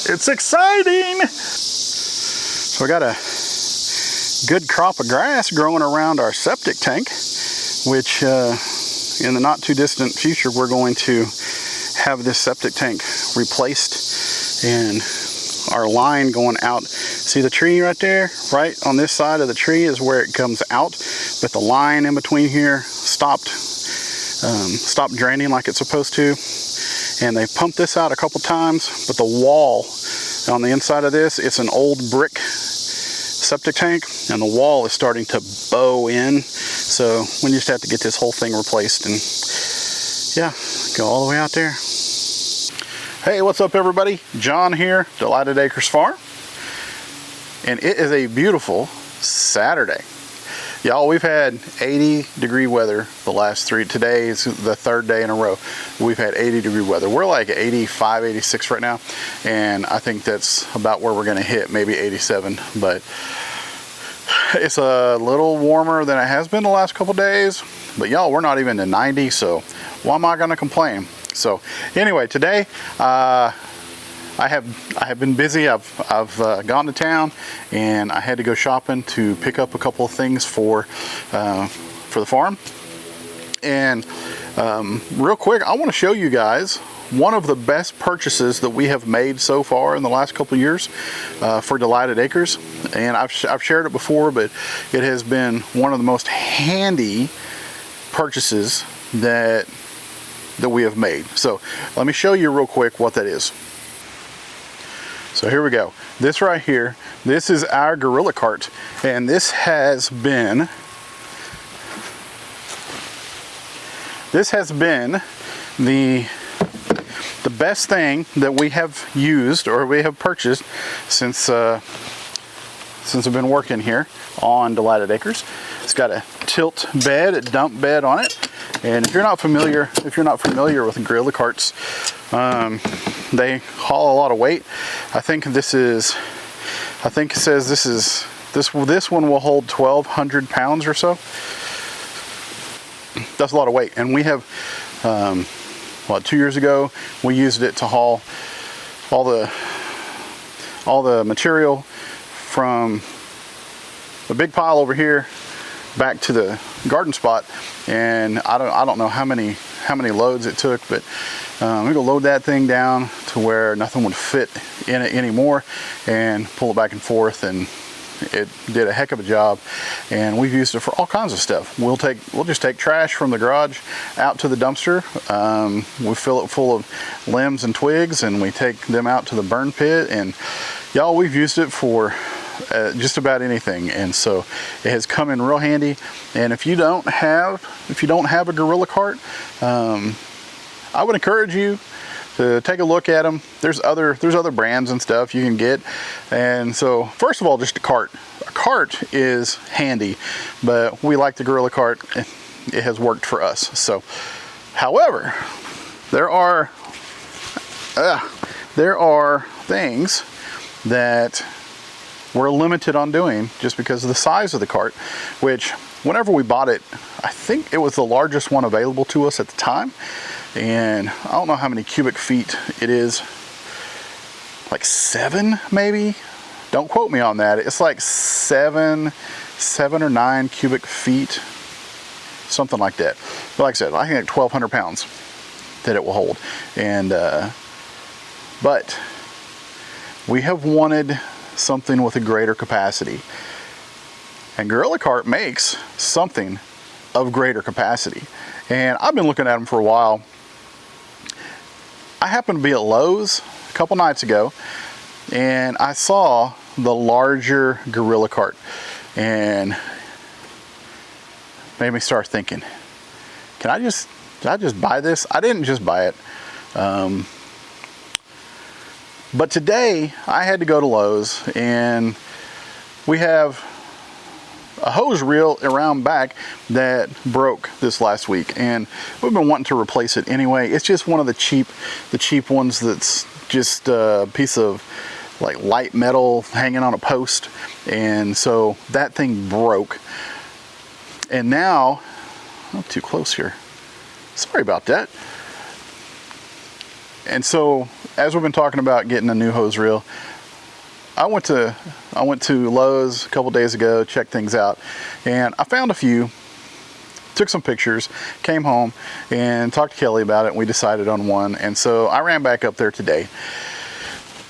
It's exciting. So I got a good crop of grass growing around our septic tank, which in the not too distant future we're going to have this septic tank replaced and our line going out. See the tree right there? Right on this side of the tree is where it comes out, but the line in between here stopped draining like it's supposed to, and they pumped this out a couple times, but the wall on the inside of this, it's an old brick septic tank, and the wall is starting to bow in, so we just have to get this whole thing replaced and yeah, go all the way out there. Hey, what's up everybody? John here, Delighted Acres Farm, and it is a beautiful Saturday. Y'all, we've had 80-degree weather the last today is the third day in a row. We've had 80-degree weather. We're like 85, 86 right now, and I think that's about where we're gonna hit, maybe 87, but it's a little warmer than it has been the last couple days, but y'all, we're not even to 90, so why am I gonna complain? So anyway, today I have been busy. I've gone to town and I had to go shopping to pick up a couple of things for the farm. And real quick, I want to show you guys one of the best purchases that we have made so far in the last couple of years for Delighted Acres. And I've shared it before, but it has been one of the most handy purchases that we have made. So let me show you real quick what that is. So here we go. This right here, this is our Gorilla Cart, and this has been the best thing that we have used or we have purchased since I've been working here on Delighted Acres. It's got a tilt bed, a dump bed on it, and if you're not familiar with Gorilla Carts, they haul a lot of weight. I think it says this one will hold 1,200 pounds or so. That's a lot of weight, and we have 2 years ago we used it to haul all the material from the big pile over here back to the garden spot, and I don't know how many loads it took, but we're gonna load that thing down to where nothing would fit in it anymore and pull it back and forth, and it did a heck of a job. And we've used it for all kinds of stuff. We'll just take trash from the garage out to the dumpster. We fill it full of limbs and twigs, and we take them out to the burn pit, and y'all, we've used it for just about anything, and so it has come in real handy. And if you don't have a Gorilla Cart, I would encourage you to take a look at them. There's other brands and stuff you can get. And so first of all, just a cart is handy, but we like the Gorilla Cart. It has worked for us. So however, there are things that we're limited on doing just because of the size of the cart, which whenever we bought it, I think it was the largest one available to us at the time. And I don't know how many cubic feet it is, like 7 maybe? Don't quote me on that. It's like 7 or 9 cubic feet, something like that. But like I said, I think like 1,200 pounds that it will hold. And but we have wanted something with a greater capacity, and Gorilla Cart makes something of greater capacity. And I've been looking at them for a while. I happened to be at Lowe's a couple nights ago, and I saw the larger Gorilla Cart, and made me start thinking, did I just buy this? I didn't just buy it. But today I had to go to Lowe's, and we have a hose reel around back that broke this last week, and we've been wanting to replace it anyway. It's just one of the cheap ones that's just a piece of like light metal hanging on a post, and so that thing broke. And now, not too close here, sorry about that. And so as we've been talking about getting a new hose reel, I went to Lowe's a couple days ago, checked things out, and I found a few, took some pictures, came home and talked to Kelly about it, and we decided on one. And so I ran back up there today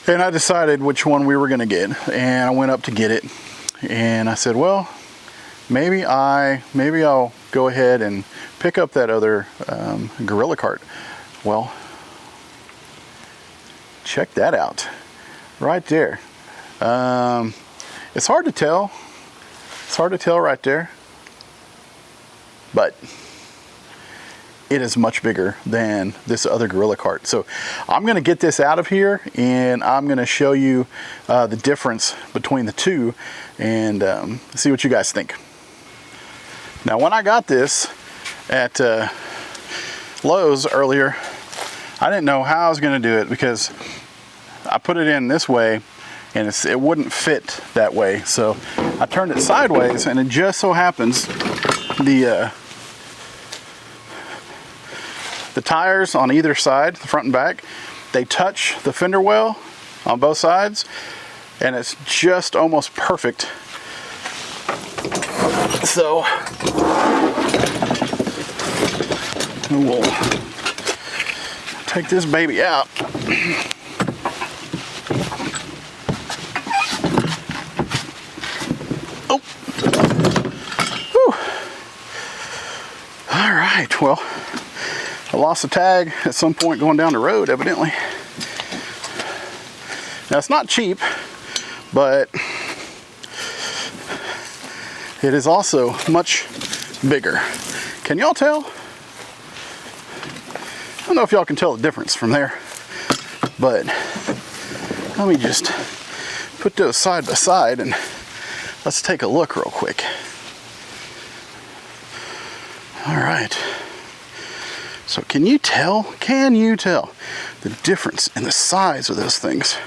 and I decided which one we were gonna get, and I went up to get it, and I said, well, maybe I'll go ahead and pick up that other Gorilla Cart. Well, check that out right there. It's hard to tell. It's hard to tell right there, but it is much bigger than this other Gorilla Cart. So I'm going to get this out of here, and I'm going to show you the difference between the two, and see what you guys think. Now, when I got this at Lowe's earlier, I didn't know how I was going to do it, because I put it in this way and it wouldn't fit that way. So I turned it sideways, and it just so happens the tires on either side, the front and back, they touch the fender well on both sides, and it's just almost perfect. So we'll take this baby out. Oh. Whew. All right, well, I lost the tag at some point going down the road, evidently. Now, it's not cheap, but it is also much bigger. Can y'all tell? I don't know if y'all can tell the difference from there, but let me just put those side by side and let's take a look real quick. All right. So can you tell the difference in the size of those things?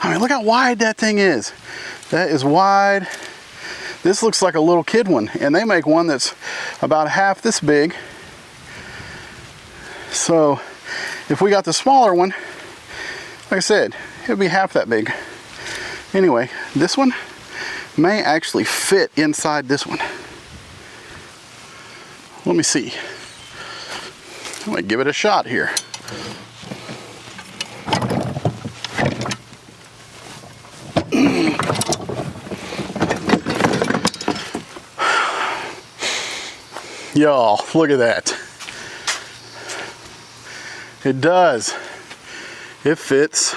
I mean, look how wide that thing is. That is wide. This looks like a little kid one, and they make one that's about half this big. So if we got the smaller one, like I said, it would be half that big. Anyway, this one may actually fit inside this one. Let me see. I'm gonna give it a shot here. Y'all, look at that. It does. It fits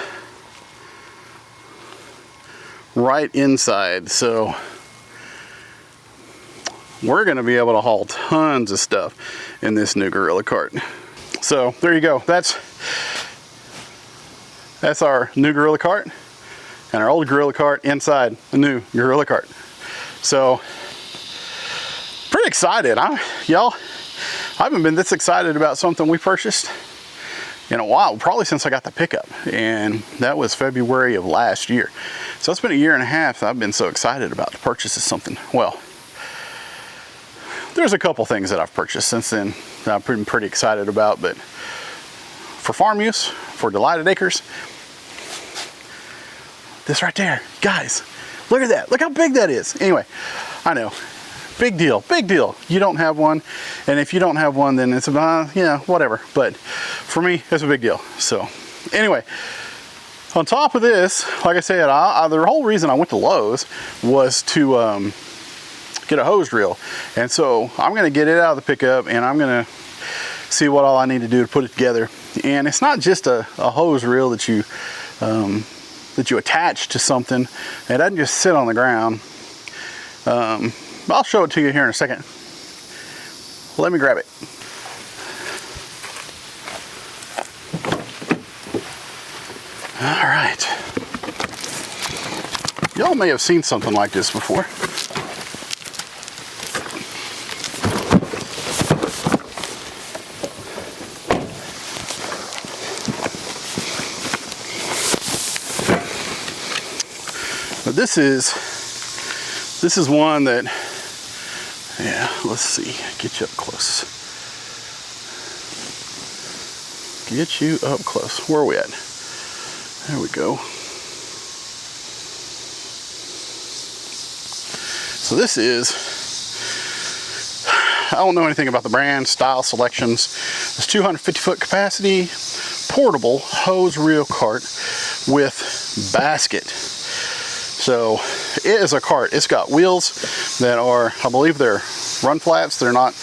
right inside. So we're going to be able to haul tons of stuff in this new Gorilla Cart. So there you go. That's our new Gorilla Cart and our old Gorilla Cart inside the new Gorilla Cart. So pretty excited. Y'all, I haven't been this excited about something we purchased in a while, probably since I got the pickup, and that was February of last year. So it's been a year and a half that I've been so excited about the purchase of something. Well, there's a couple things that I've purchased since then that I've been pretty excited about, but for farm use, for Delighted Acres, this right there, guys, look at that. Look how big that is. Anyway, I know. Big deal, big deal. You don't have one, and if you don't have one, then it's about, yeah, whatever. But for me, it's a big deal. So anyway, on top of this, like I said, the whole reason I went to Lowe's was to get a hose reel. And so I'm gonna get it out of the pickup, and I'm gonna see what all I need to do to put it together. And it's not just a hose reel that you attach to something. It doesn't just sit on the ground. I'll show it to you here in a second. Let me grab it. All right. Y'all may have seen something like this before. But this is one that, yeah, let's see, get you up close. Get you up close. Where are we at? There we go. So this is, I don't know anything about the brand, style, selections. It's 250 foot capacity, portable hose reel cart with basket. So it is a cart. It's got wheels that are, I believe they're run flats. They're not,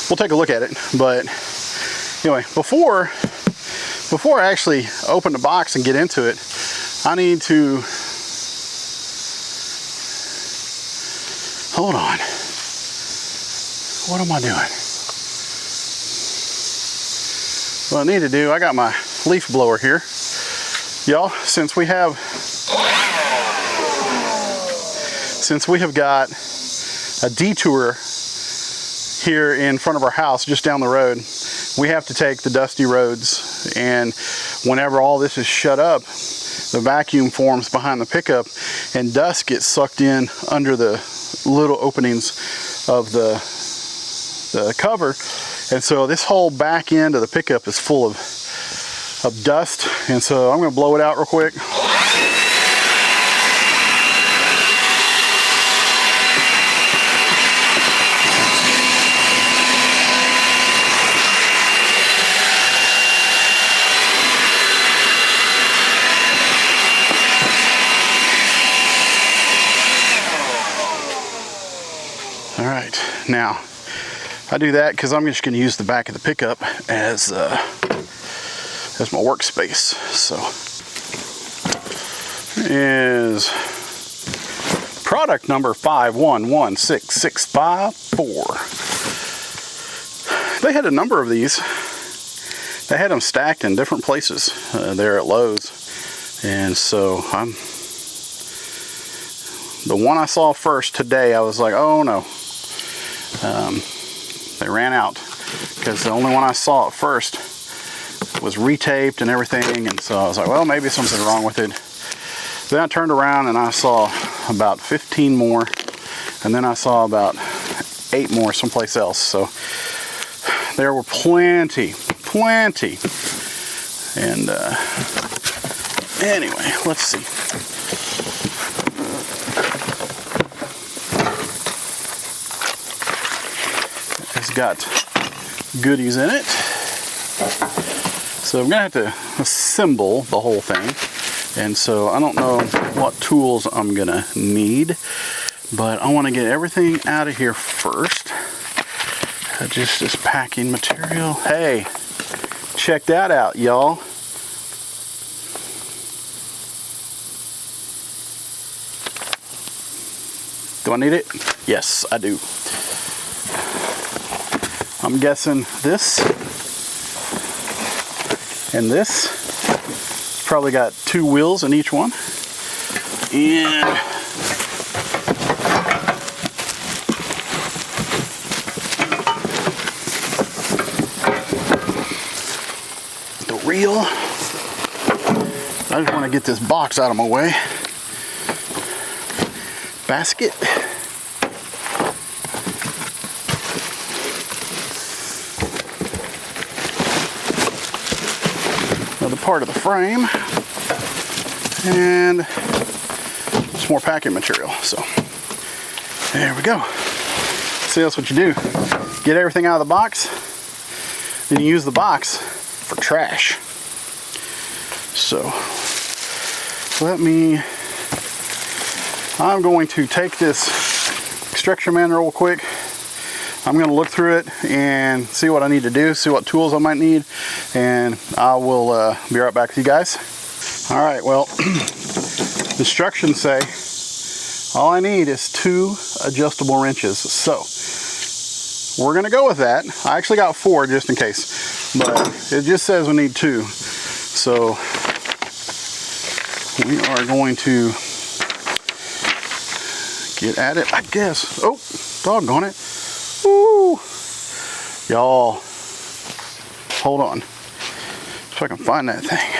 we'll take a look at it. But anyway, before I actually open the box and get into it, I need to, hold on. What am I doing? What I need to do, I got my leaf blower here. Y'all, since we have got a detour here in front of our house, just down the road, we have to take the dusty roads, and whenever all this is shut up, the vacuum forms behind the pickup and dust gets sucked in under the little openings of the cover, and so this whole back end of the pickup is full of dust, and so I'm going to blow it out real quick. All right, now I do that because I'm just going to use the back of the pickup as my workspace. So is product number 5116654. They had a number of these. They had them stacked in different places there at Lowe's, and so the one I saw first today, I was like, oh no. They ran out because the only one I saw at first was retaped and everything, and so I was like, well, maybe something's wrong with it. Then I turned around and I saw about 15 more, and then I saw about 8 more someplace else. So there were plenty. And anyway, let's see. It's got goodies in it. So I'm gonna have to assemble the whole thing, and so I don't know what tools I'm gonna need, but I want to get everything out of here first. Just this packing material. Hey, check that out, y'all. Do I need it? Yes, I do. I'm guessing this and this probably got 2 wheels in each one, and the reel. I just want to get this box out of my way. Basket. Another part of the frame, and some more packing material. So there we go. See, that's what you do. Get everything out of the box, then you use the box for trash. So I'm going to take this extraction manual real quick. I'm going to look through it and see what I need to do, see what tools I might need, and I will be right back with you guys. All right, well, instructions say all I need is 2 adjustable wrenches. So we're going to go with that. I actually got 4 just in case, but it just says we need 2. So we are going to get at it, I guess. Oh, doggone it. Woo! Y'all, hold on. If I can find that thing.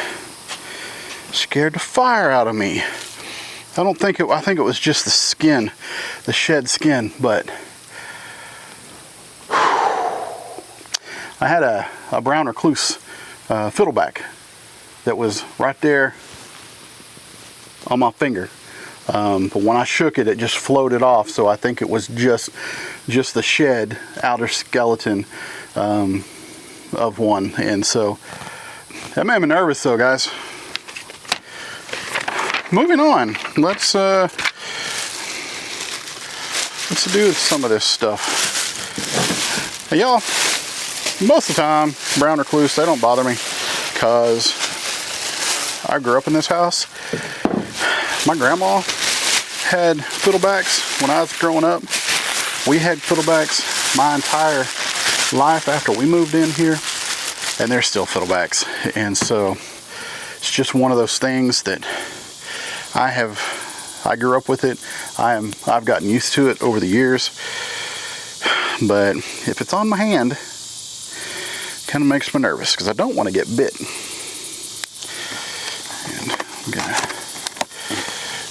Scared the fire out of me. I think it was just the skin, the shed skin, but I had a brown recluse fiddleback that was right there on my finger. But when I shook it, it just floated off. So I think it was just the shed outer skeleton of one. And so that made me nervous though, guys. Moving on, let's do some of this stuff. Hey, y'all, most of the time, brown recluse, they don't bother me because I grew up in this house. My grandma had fiddlebacks when I was growing up. We had fiddlebacks my entire life after we moved in here, and they're still fiddlebacks. And so it's just one of those things that I grew up with it. I've gotten used to it over the years. But if it's on my hand, it kind of makes me nervous because I don't want to get bit.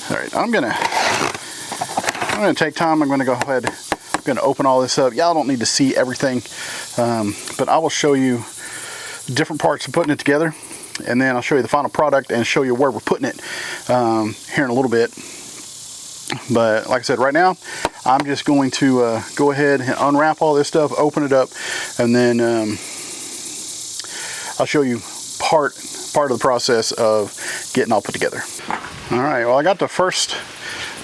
And I'm gonna take time. I'm gonna go ahead. I'm gonna open all this up. Y'all don't need to see everything, but I will show you different parts of putting it together, and then I'll show you the final product and show you where we're putting it here in a little bit. But like I said, right now I'm just going to go ahead and unwrap all this stuff, open it up, and then I'll show you part of the process of getting all put together. All right, well, I got the first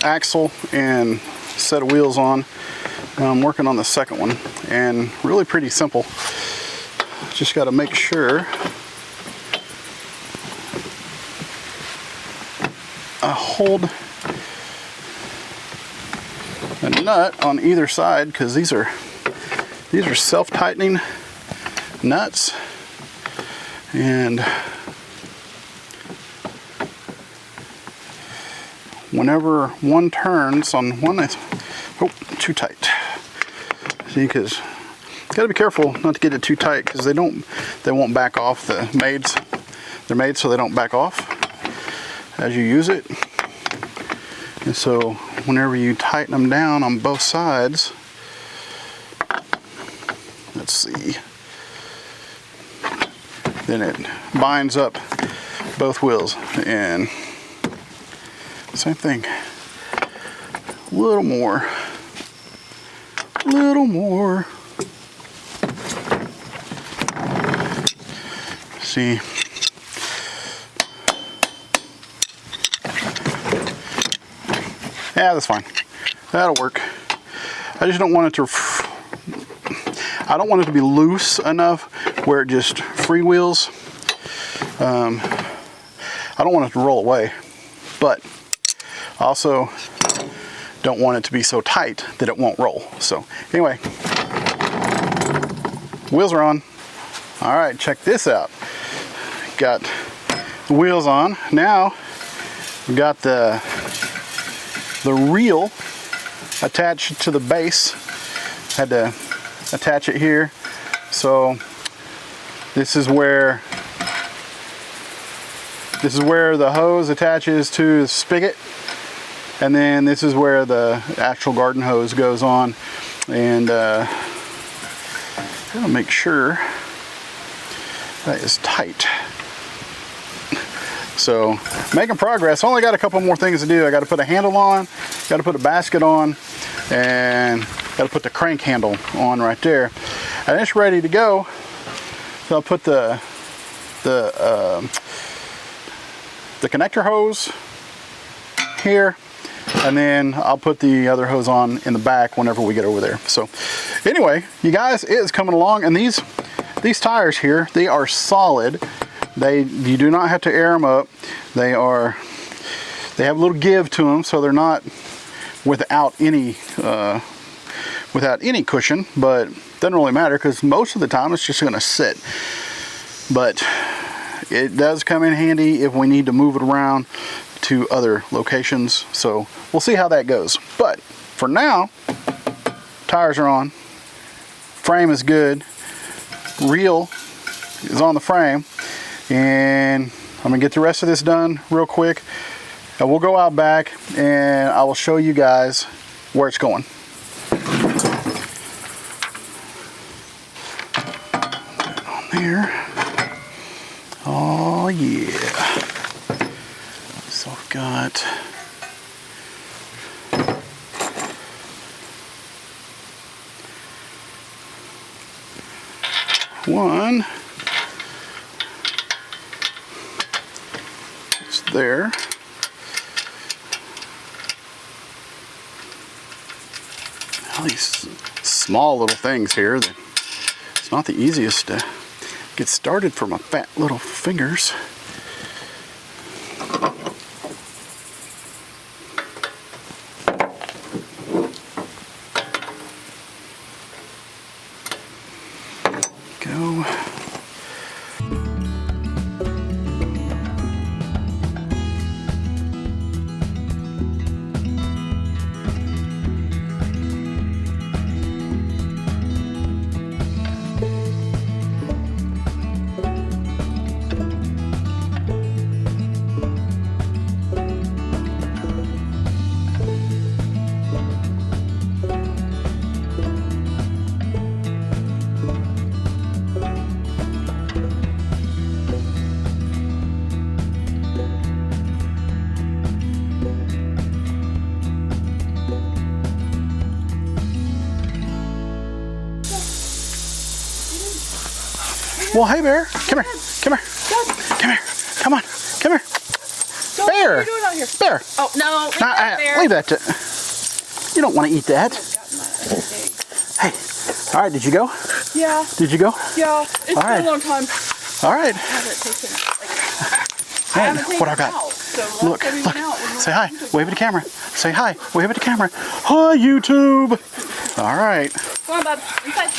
axle and set of wheels on. I'm working on the second one, and really pretty simple. Just got to make sure I hold a nut on either side, because these are self-tightening nuts, and whenever one turns on one, it's too tight. See, because got to be careful not to get it too tight, because they won't back off. They're made so they don't back off as you use it. And so whenever you tighten them down on both sides, let's see, then it binds up both wheels. And same thing, a little more. See, yeah, that's fine. That'll work. I just don't want it to. I don't want it to be loose enough where it just freewheels. I don't want it to roll away, but also don't want it to be so tight that it won't roll. So anyway, wheels are on. All right, check this out. Got the wheels on. Now we got the reel attached to the base. Had to attach it here. So this is where the hose attaches to the spigot, and then this is where the actual garden hose goes on. And gotta make sure that is tight. So making progress. Only got a couple more things to do. I got to put a handle on, got to put a basket on, and got to put the crank handle on right there. And it's ready to go. So I'll put the connector hose here, and then I'll put the other hose on in the back whenever we get over there. So anyway, you guys, it is coming along, and these tires here, they are solid. You do not have to air them up. They have a little give to them, so they're not without any cushion, but it doesn't really matter because most of the time it's just going to sit. But it does come in handy if we need to move it around to other locations. So we'll see how that goes. But for now, tires are on. Frame is good. Reel is on the frame. And I'm gonna get the rest of this done real quick, And we'll go out back and I will show you guys where it's going. On there. Oh yeah. So I've got one. It's there. All these small little things here that it's not the easiest to get started for my fat little fingers. Go. Well, hey, Bear. Come here. Come here. Come here. Come on. Come here. Bear. What are you doing out here? Bear. Oh, no. Leave that there. Leave that to... You don't want to eat that. Hey. All right, did you go? Yeah. Did you go? Yeah. It's been a long time. All right. I haven't taken Man, what I got? out, so Look. Say hi. Wave at the camera. Say hi. Wave at the camera. Hi, YouTube. All right. Come on, bud. Inside.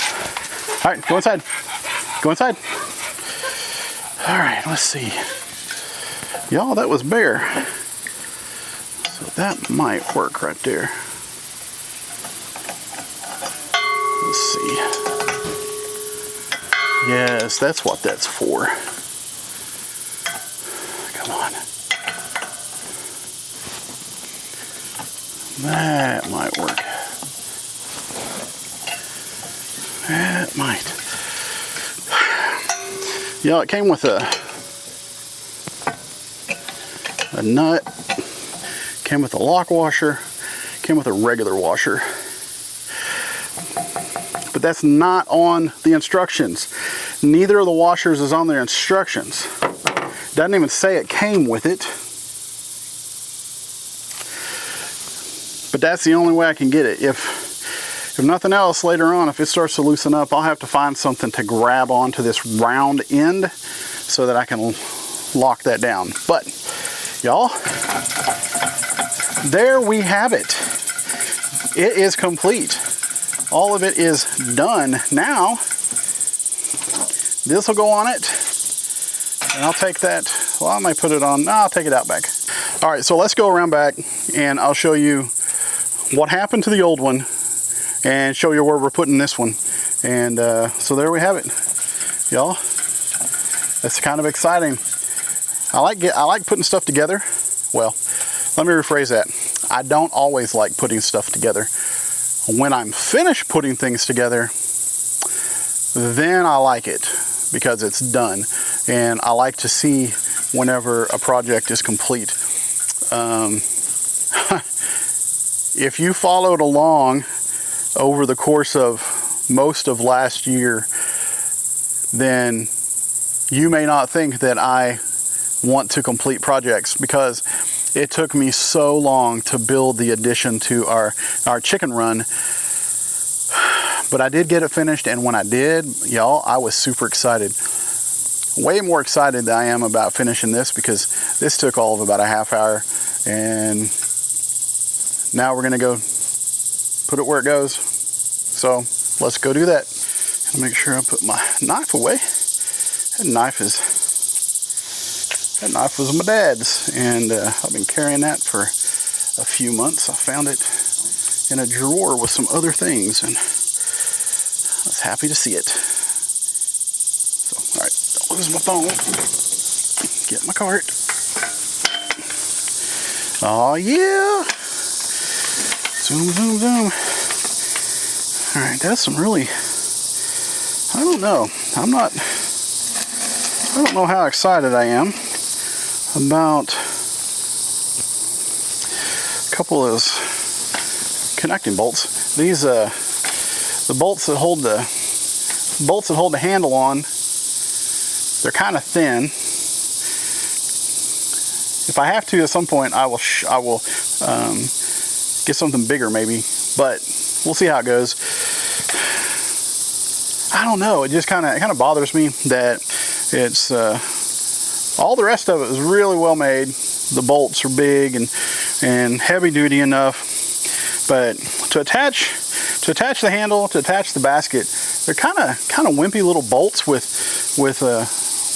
All right, go inside. Go inside. All right, let's see. Y'all, that was Bear. So that might work right there. Let's see. Yes, that's what that's for. Come on. That might work. That might. Yeah, it came with a nut, came with a lock washer, came with a regular washer. But that's not on the instructions. Neither of the washers is on their instructions. Doesn't even say it came with it. But that's the only way I can get it. If nothing else, later on, if it starts to loosen up, I'll have to find something to grab onto this round end so that I can lock that down. But, y'all, there we have it. It is complete. All of it is done. Now, this will go on it. And I'll take that, well, I might put it on, no, I'll take it out back. All right, so let's go around back and I'll show you what happened to the old one and show you where we're putting this one. And so there we have it, y'all. That's kind of exciting. I like putting stuff together. Well, let me rephrase that. I don't always like putting stuff together. When I'm finished putting things together, then I like it because it's done. And I like to see whenever a project is complete. If you followed along over the course of most of last year, then you may not think that I want to complete projects because it took me so long to build the addition to our chicken run. But I did get it finished, and when I did, y'all, I was super excited. Way more excited than I am about finishing this because this took all of about a half hour, and now we're gonna go put it where it goes. So let's go do that. And make sure I put my knife away. That knife was my dad's, and I've been carrying that for a few months. I found it in a drawer with some other things, and I was happy to see it. So, all right, don't lose my phone. Get my cart. Oh yeah. Zoom, zoom, zoom. All right, that's some really, I don't know. I don't know how excited I am about a couple of those connecting bolts. These, the bolts that hold the handle on, they're kind of thin. If I have to at some point, I will get something bigger maybe, but we'll see how it goes. I don't know. It just kind of bothers me that it's all the rest of it is really well made. The bolts are big and heavy duty enough, but to attach the handle, to attach the basket, they're kind of wimpy little bolts with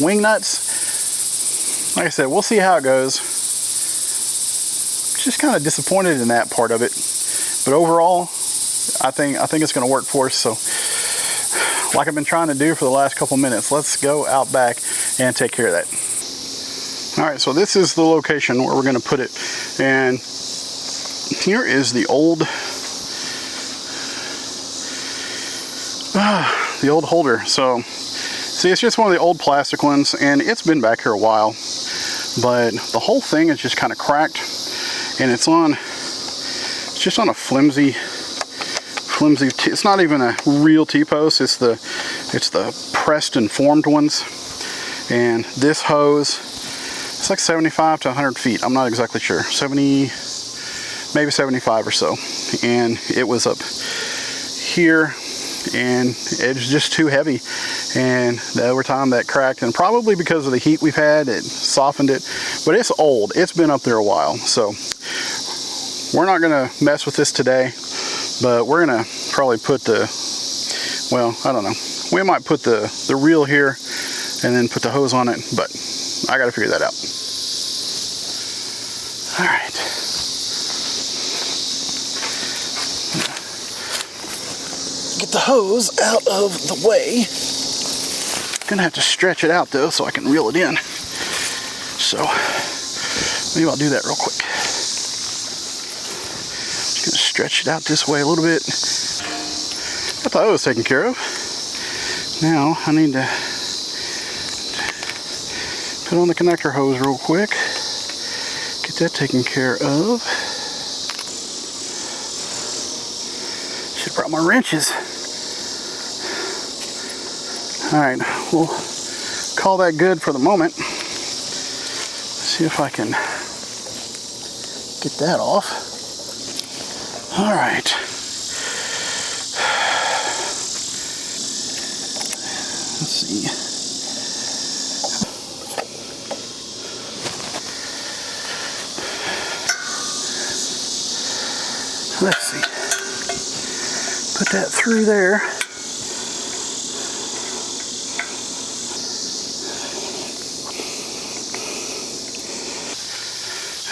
wing nuts. Like I said, we'll see how it goes. Just kind of disappointed in that part of it, but overall, I think it's going to work for us. So, like I've been trying to do for the last couple minutes, let's go out back and take care of that. All right, so this is the location where we're going to put it, and here is the old holder. So, see, it's just one of the old plastic ones, and it's been back here a while, but the whole thing is just kind of cracked, and it's just on a flimsy. It's not even a real T-post. It's the pressed and formed ones, and this hose, it's like 75 to 100 feet. I'm not exactly sure. 70, maybe 75 or so, and it was up here, and it was just too heavy, and over time that cracked, and probably because of the heat we've had, it softened it. But it's old. It's been up there a while, so we're not gonna mess with this today, but we're gonna probably put the, well, I don't know, we might put the reel here and then put the hose on it, but I gotta figure that out. All right. Get the hose out of the way. Gonna have to stretch it out though so I can reel it in. So maybe I'll do that real quick. Just gonna stretch it out this way a little bit. Got the hose taken care of. Now I need to put on the connector hose real quick. Get that taken care of. Should have brought my wrenches. Alright, we'll call that good for the moment. See if I can get that off. Alright. Let's see. Let's see. Put that through there.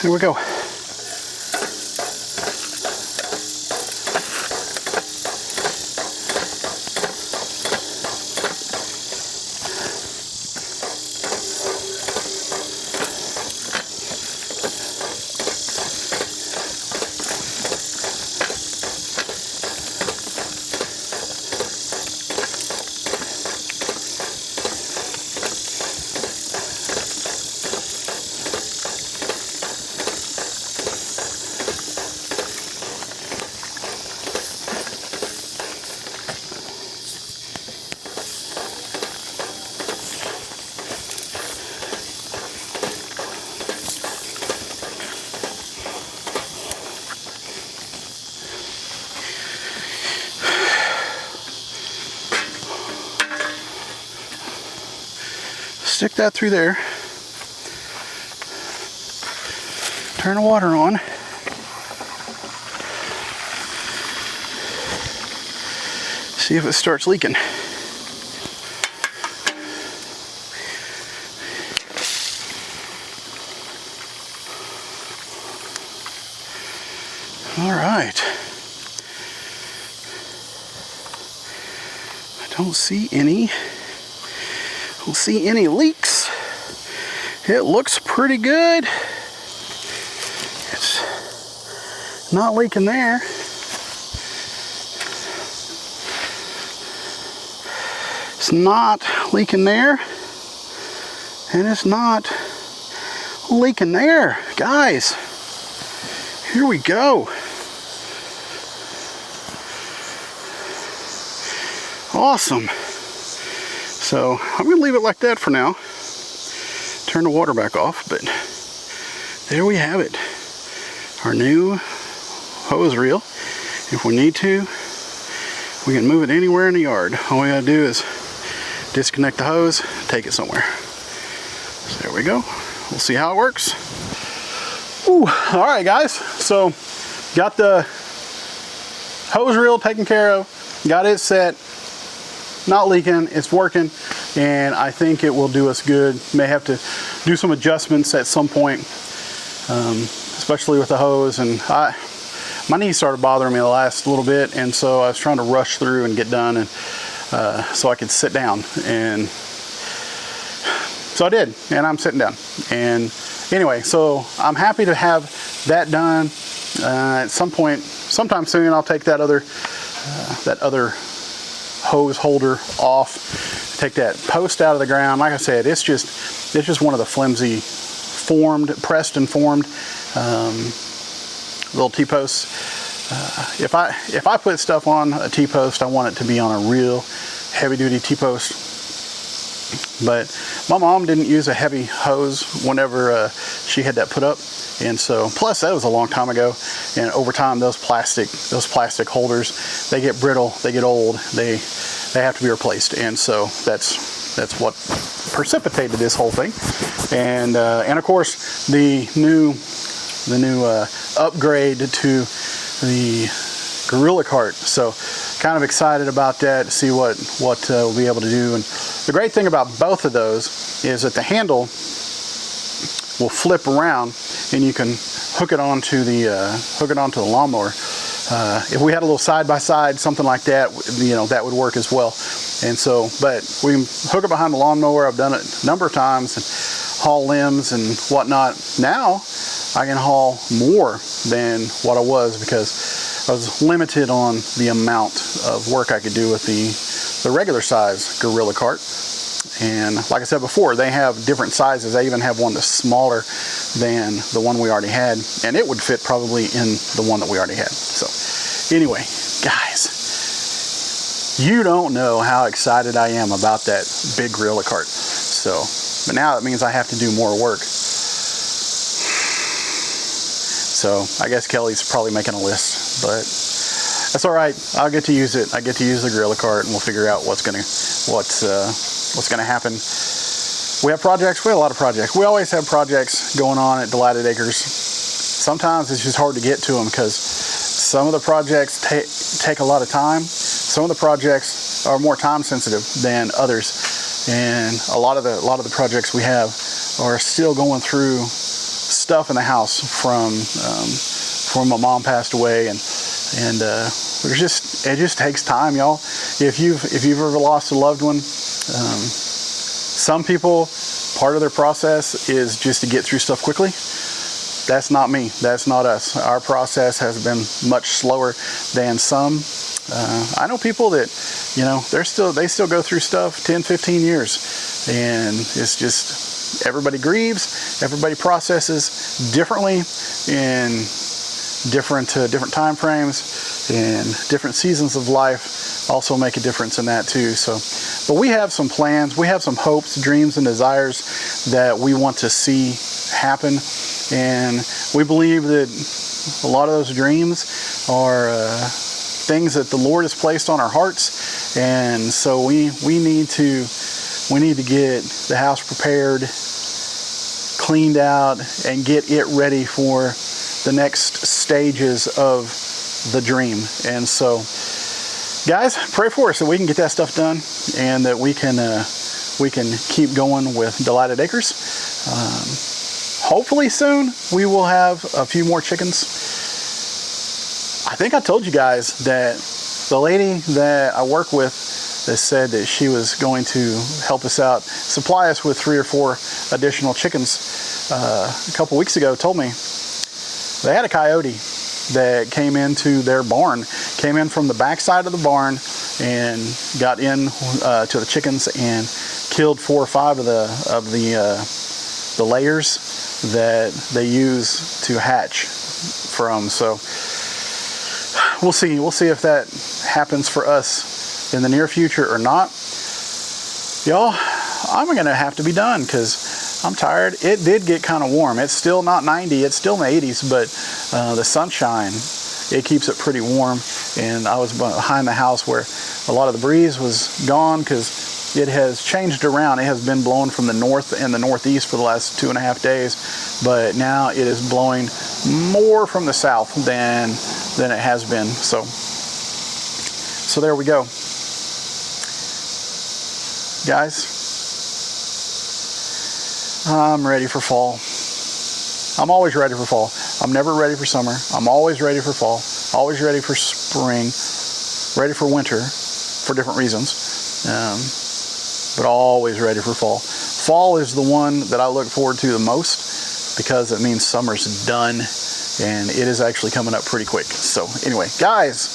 Here we go. Stick that through there. Turn the water on. See if it starts leaking. All right. I don't see any leaks. It looks pretty good. It's Not leaking there. It's not leaking there. And it's not leaking there. Guys, here we go. Awesome. So I'm going to leave it like that for now. Turn the water back off, but there we have it. Our new hose reel. If we need to, we can move it anywhere in the yard. All we gotta do is disconnect the hose, take it somewhere. So there we go. We'll see how it works. Ooh, all right guys, so got the hose reel taken care of, got it set, not leaking, it's working, and I think it will do us good. May have to do some adjustments at some point, especially with the hose. And my knees started bothering me the last little bit, and so I was trying to rush through and get done, and so I could sit down. And so I did, and I'm sitting down. And anyway, so I'm happy to have that done. At some point, sometime soon, I'll take that other hose holder off, take that post out of the ground. Like I said, it's just one of the flimsy pressed and formed little T-posts. If I put stuff on a T-post, I want it to be on a real heavy-duty T-post. But my mom didn't use a heavy hose whenever she had that put up, and so plus that was a long time ago. And over time, those plastic holders, they get brittle, they get old, they have to be replaced. And so that's what precipitated this whole thing. And of course the new upgrade to the Gorilla Cart. So kind of excited about that, to see what we'll be able to do. And the great thing about both of those is that the handle will flip around, and you can hook it onto the lawnmower. If we had a little side-by-side, something like that, that would work as well. And so, but we can hook it behind the lawnmower. I've done it a number of times, and haul limbs and whatnot. Now I can haul more than what I was, because I was limited on the amount of work I could do with the regular size Gorilla Cart. And like I said before, they have different sizes. I even have one that's smaller than the one we already had, and it would fit probably in the one that we already had. So anyway, guys, you don't know how excited I am about that big Gorilla Cart. So, but now that means I have to do more work. So I guess Kelly's probably making a list, but that's all right. I'll get to use it. I get to use the Gorilla Cart, and we'll figure out what's gonna happen. We have projects. We have a lot of projects. We always have projects going on at Delighted Acres. Sometimes it's just hard to get to them, because some of the projects take a lot of time. Some of the projects are more time sensitive than others, and a lot of the projects we have are still going through stuff in the house from my mom passed away, and it just takes time, y'all. If you've ever lost a loved one, some people, part of their process is just to get through stuff quickly. That's not me. That's not us. Our process has been much slower than some. I know people that, they still go through stuff 10, 15 years, and it's just, everybody grieves, everybody processes differently in different time frames, and different seasons of life also make a difference in that too. So, but we have some plans, we have some hopes, dreams, and desires that we want to see happen, and we believe that a lot of those dreams are things that the Lord has placed on our hearts. And so we need to get the house prepared, cleaned out, and get it ready for the next stages of the dream. And so, guys, pray for us so we can get that stuff done, and that we can keep going with Delighted Acres. Hopefully soon we will have a few more chickens. I think I told you guys that the lady that I work with that said that she was going to help us out, supply us with 3 or 4 additional chickens, a couple weeks ago, told me they had a coyote that came into their barn, came in from the back side of the barn and got in to the chickens and killed 4 or 5 of the layers that they use to hatch from. So we'll see if that happens for us in the near future or not. Y'all, I'm gonna have to be done because I'm tired. It did get kind of warm. It's still not 90, it's still in the 80s, but the sunshine, it keeps it pretty warm. And I was behind the house where a lot of the breeze was gone because it has changed around. It has been blowing from the north and the northeast for the last 2.5 days, but now it is blowing more from the south than it has been. So there we go. Guys, I'm ready for fall. I'm always ready for fall. I'm never ready for summer. I'm always ready for fall. Always ready for spring. Ready for winter for different reasons. But always ready for fall. Fall is the one that I look forward to the most because it means summer's done and it is actually coming up pretty quick. So anyway, guys,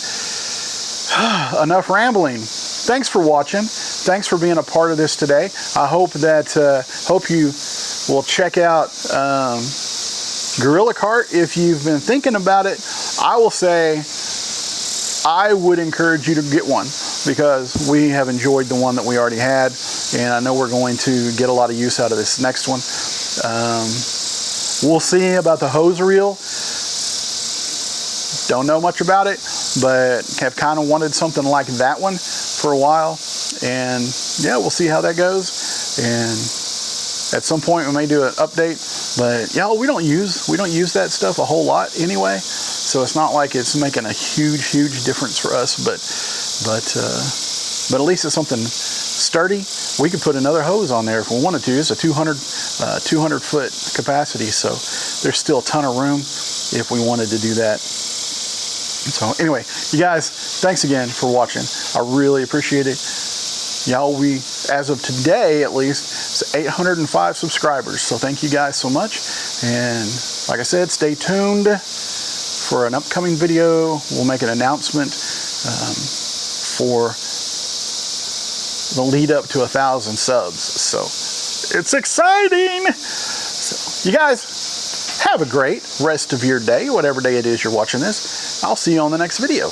enough rambling. Thanks for watching. Thanks for being a part of this today. I hope that hope you will check out Gorilla Cart. If you've been thinking about it, I will say I would encourage you to get one because we have enjoyed the one that we already had, and I know we're going to get a lot of use out of this next one. We'll see about the hose reel. Don't know much about it, but have kind of wanted something like that one for a while. And yeah, we'll see how that goes. And at some point we may do an update, but y'all, we don't use that stuff a whole lot anyway. So it's not like it's making a huge difference for us, but at least it's something sturdy. We could put another hose on there if we wanted to. It's a 200 foot capacity, so there's still a ton of room if we wanted to do that. So anyway, you guys, thanks again for watching. I really appreciate it. Y'all, we, as of today at least, it's 805 subscribers. So thank you guys so much. And like I said, stay tuned for an upcoming video. We'll make an announcement for the lead up to 1,000 subs. So it's exciting. So you guys have a great rest of your day, whatever day it is you're watching this. I'll see you on the next video.